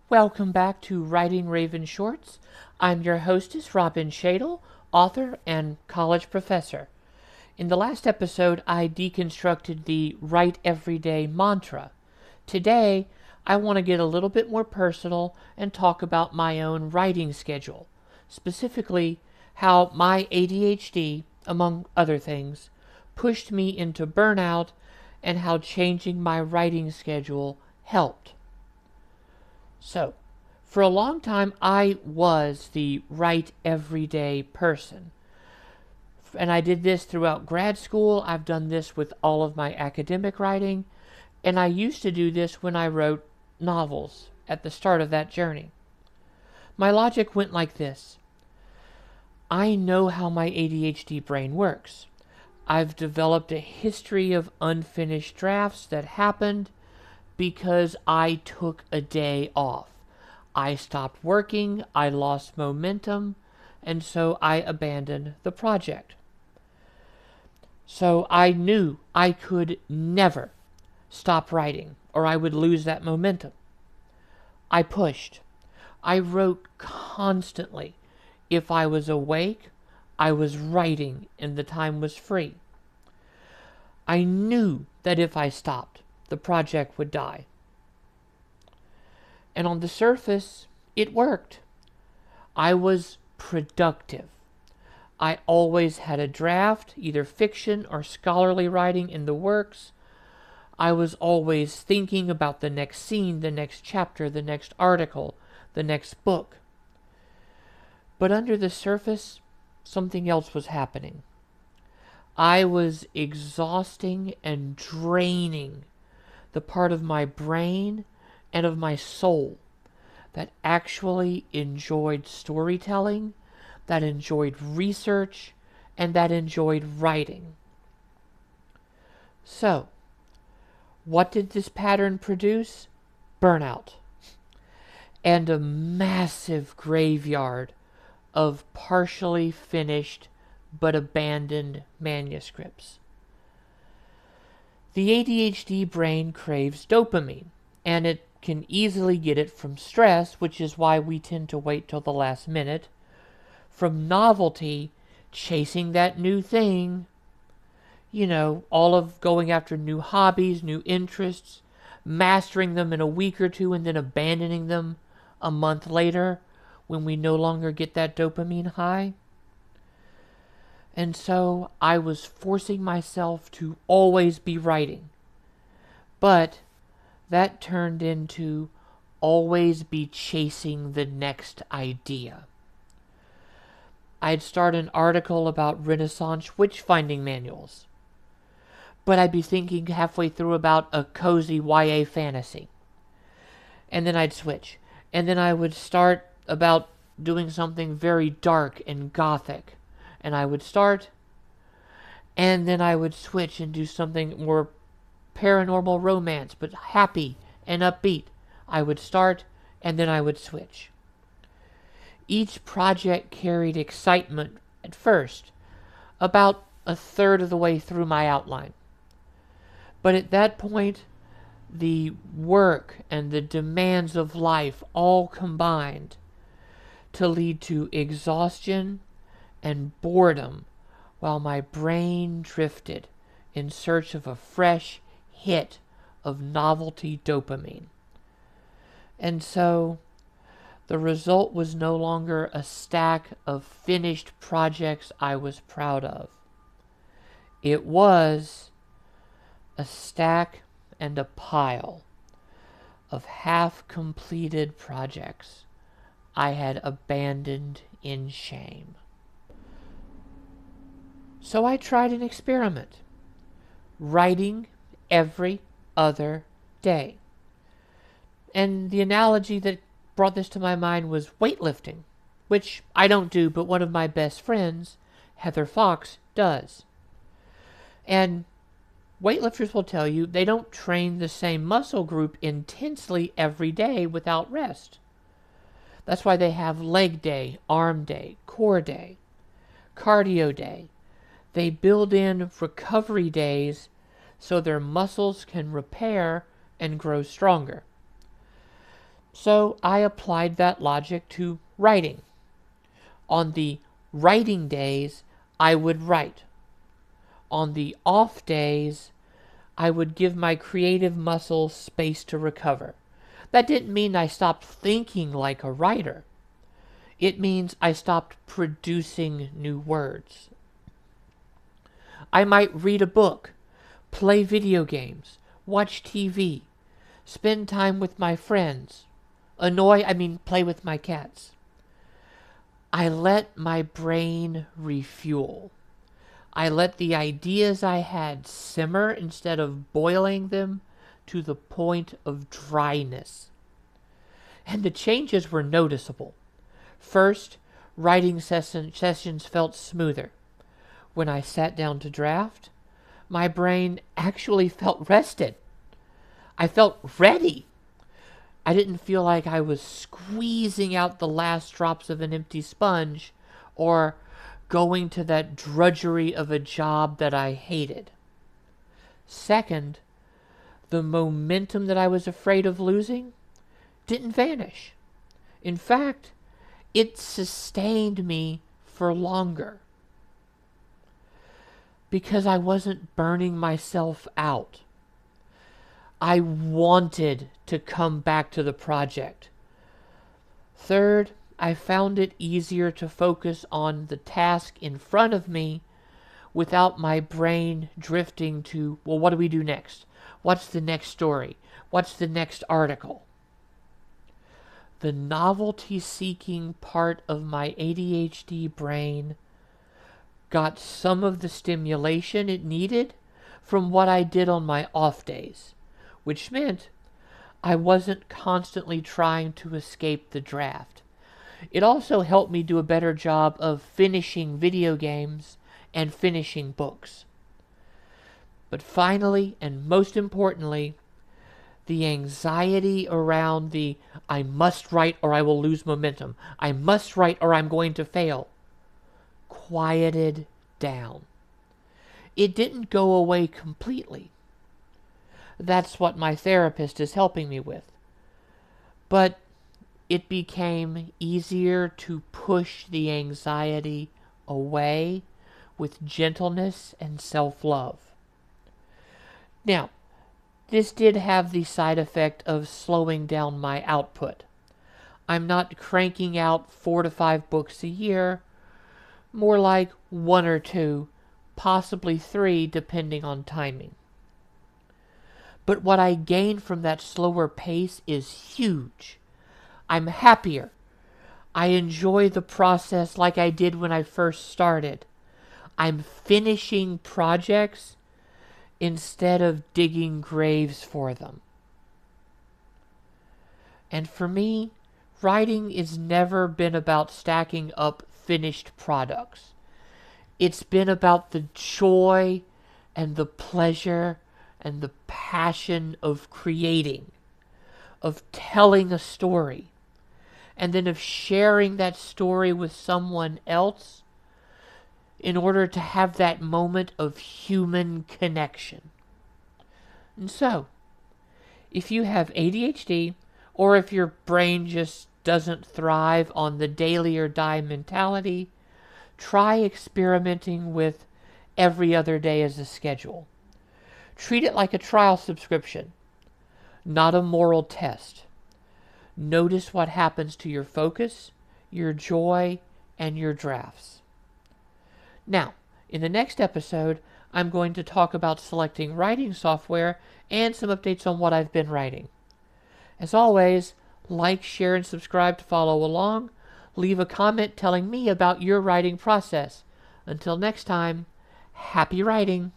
Welcome back to Writing Raven Shorts. I'm your hostess, Robin Shadle, author and college professor. In the last episode, I deconstructed the Write Every Day mantra. Today, I want to get a little bit more personal and talk about my own writing schedule, specifically how my ADHD, among other things, pushed me into burnout and how changing my writing schedule helped. So, for a long time, I was the write everyday person. And I did this throughout grad school. I've done this with all of my academic writing. And I used to do this when I wrote novels at the start of that journey. My logic went like this. I know how my ADHD brain works. I've developed a history of unfinished drafts that happened because I took a day off. I stopped working, I lost momentum, and so I abandoned the project. So I knew I could never stop writing, or I would lose that momentum. I pushed. I wrote constantly. If I was awake, I was writing and the time was free. I knew that if I stopped, the project would die. And on the surface, it worked. I was productive. I always had a draft, either fiction or scholarly writing in the works. I was always thinking about the next scene, the next chapter, the next article, the next book. But under the surface, something else was happening. I was exhausting and draining the part of my brain and of my soul that actually enjoyed storytelling, that enjoyed research, and that enjoyed writing. So, what did this pattern produce? Burnout. And a massive graveyard of partially finished but abandoned manuscripts. The ADHD brain craves dopamine, and it can easily get it from stress, which is why we tend to wait till the last minute, from novelty, chasing that new thing, all of going after new hobbies, new interests, mastering them in a week or two and then abandoning them a month later when we no longer get that dopamine high. And so I was forcing myself to always be writing. But that turned into always be chasing the next idea. I'd start an article about Renaissance witch-finding manuals. But I'd be thinking halfway through about a cozy YA fantasy. And then I'd switch. And then I would start about doing something very dark and gothic. And I would start, and then I would switch and do something more paranormal romance, but happy and upbeat. I would start, and then I would switch. Each project carried excitement at first, about a third of the way through my outline. But at that point, the work and the demands of life all combined to lead to exhaustion and boredom while my brain drifted in search of a fresh hit of novelty dopamine. And so the result was no longer a stack of finished projects I was proud of. It was a stack and a pile of half-completed projects I had abandoned in shame. So I tried an experiment, writing every other day. And the analogy that brought this to my mind was weightlifting, which I don't do, but one of my best friends, Heather Fox, does. And weightlifters will tell you they don't train the same muscle group intensely every day without rest. That's why they have leg day, arm day, core day, cardio day. They build in recovery days so their muscles can repair and grow stronger. So I applied that logic to writing. On the writing days, I would write. On the off days, I would give my creative muscles space to recover. That didn't mean I stopped thinking like a writer. It means I stopped producing new words. I might read a book, play video games, watch TV, spend time with my friends, play with my cats. I let my brain refuel. I let the ideas I had simmer instead of boiling them to the point of dryness. And the changes were noticeable. First, writing sessions felt smoother. When I sat down to draft, my brain actually felt rested. I felt ready. I didn't feel like I was squeezing out the last drops of an empty sponge or going to that drudgery of a job that I hated. Second, the momentum that I was afraid of losing didn't vanish. In fact, it sustained me for longer because I wasn't burning myself out. I wanted to come back to the project. Third, I found it easier to focus on the task in front of me without my brain drifting to, well, what do we do next? What's the next story? What's the next article? The novelty-seeking part of my ADHD brain got some of the stimulation it needed from what I did on my off days, which meant I wasn't constantly trying to escape the draft. It also helped me do a better job of finishing video games and finishing books. But finally, and most importantly, the anxiety around the I must write or I will lose momentum, I must write or I'm going to fail, quieted down. It didn't go away completely. That's what my therapist is helping me with. But it became easier to push the anxiety away with gentleness and self-love. Now, this did have the side effect of slowing down my output. I'm not cranking out 4 to 5 books a year, more like 1 or 2, possibly 3 depending on timing. But what I gained from that slower pace is huge. I'm happier. I enjoy the process like I did when I first started. I'm finishing projects instead of digging graves for them. And for me, writing has never been about stacking up finished products. It's been about the joy and the pleasure and the passion of creating, of telling a story, and then of sharing that story with someone else in order to have that moment of human connection. And so, if you have ADHD, or if your brain just doesn't thrive on the daily or die mentality, try experimenting with every other day as a schedule. Treat it like a trial subscription, not a moral test. Notice what happens to your focus, your joy, and your drafts. Now, in the next episode, I'm going to talk about selecting writing software and some updates on what I've been writing. As always, like, share, and subscribe to follow along. Leave a comment telling me about your writing process. Until next time, happy writing!